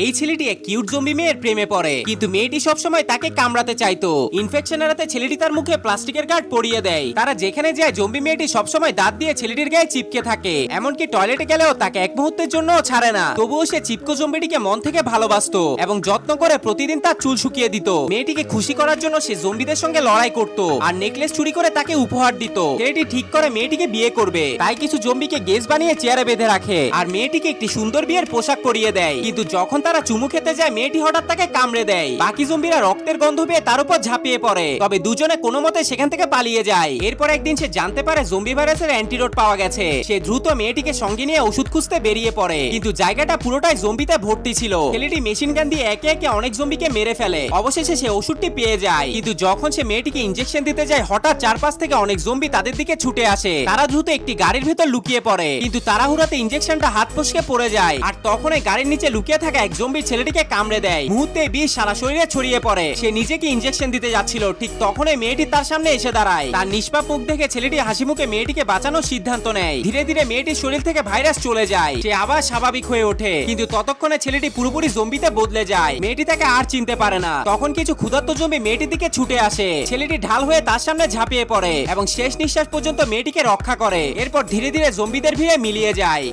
এই ছেলেটি এক কিউট জম্বি মেয়ের প্রেমে পড়ে, কিন্তু মেয়েটি সবসময় তাকে কামড়াতে চাইতো। ইনফেকশন এড়াতে ছেলেটি তার মুখে প্লাস্টিকের গার্ড পরিয়ে দেয়। তারা যেখানে যায় জম্বি মেয়েটি সবসময় দাঁত দিয়ে ছেলেটির গায়ে চিপকে থাকে, এমনকি টয়লেটে গেলেও তাকে এক মুহূর্তের জন্য ছাড়ে না। তবুও সে চিপকো জম্বিটিকে মন থেকে ভালোবাসতো এবং যত্ন করে প্রতিদিন তার চুল শুকিয়ে দিত। মেয়েটিকে খুশি করার জন্য সে জম্বিদের সঙ্গে লড়াই করত আর নেকলেস চুরি করে তাকে উপহার দিত। ছেলেটি ঠিক করে মেয়েটিকে বিয়ে করবে, তাই কিছু জম্বিকে গেজ বানিয়ে চেয়ারে বেঁধে রাখে আর মেয়েটিকে একটি সুন্দর বিয়ের পোশাক পরিয়ে দেয়। কিন্তু যখন তারা চুমু খেতে যায় মেয়েটি হঠাৎ তাকে কামড়ে দেয়। বাকি জম্বিরা রক্তের গন্ধ পেয়ে তার উপর ঝাঁপিয়ে পড়ে, তবে দুজনে কোনো মতে সেখান থেকে পালিয়ে যায়। এরপর একদিন সে জানতে পারে জম্বি ভাইরাসের অ্যান্টিডোট পাওয়া গেছে। সে দ্রুত মেয়েটিকে সঙ্গে নিয়ে ওষুধ খুঁজতে বেরিয়ে পড়ে, কিন্তু জায়গাটা পুরোটাই জম্বিতে ভর্তি ছিল। ছেলেটি মেশিন গান দিয়ে একে একে অনেক জম্বিকে মেরে ফেলে। অবশেষে সে ওষুধটি পেয়ে যায়, কিন্তু যখন সে মেয়েটিকে ইনজেকশন দিতে যায় হঠাৎ চারপাশ থেকে অনেক জম্বি তাদের দিকে ছুটে আসে। তারা দ্রুত একটি গাড়ির ভেতর লুকিয়ে পড়ে, কিন্তু তাড়াহুড়াতে ইনজেকশনটা হাত ফসকে পড়ে যায় আর তখনই গাড়ির নিচে লুকিয়ে থাকা এক জম্বি ছেলেটিকে কামড়ে দেয়। মুহূর্তে বিষ সারা শরীরে ছড়িয়ে পড়ে। সে নিজেকে ইনজেকশন দিতে যাচ্ছিল, ঠিক তখনই মেয়েটি তার সামনে এসে দাঁড়ায়। তার নিষ্পাপ মুখ দেখে ছেলেটি হাসি মুখে মেয়েটিকে বাঁচানোর সিদ্ধান্ত নেয়। ধীরে ধীরে মেয়েটির শরীর থেকে ভাইরাস চলে যায়, সে আবার স্বাভাবিক হয়ে ওঠে। কিন্তু ততক্ষণে ছেলেটি পুরোপুরি জম্বিতে বদলে যায়। মেয়েটি তাকে আর চিনতে পারে না। তখন কিছু ক্ষুধার্ত জম্বি মেয়েটির দিকে ছুটে আসে। ছেলেটি ঢাল হয়ে তার সামনে ঝাঁপিয়ে পড়ে এবং শেষ নিঃশ্বাস পর্যন্ত মেয়েটিকে রক্ষা করে। এরপর ধীরে ধীরে জম্বিদের ভিড়ে মিলিয়ে যায়।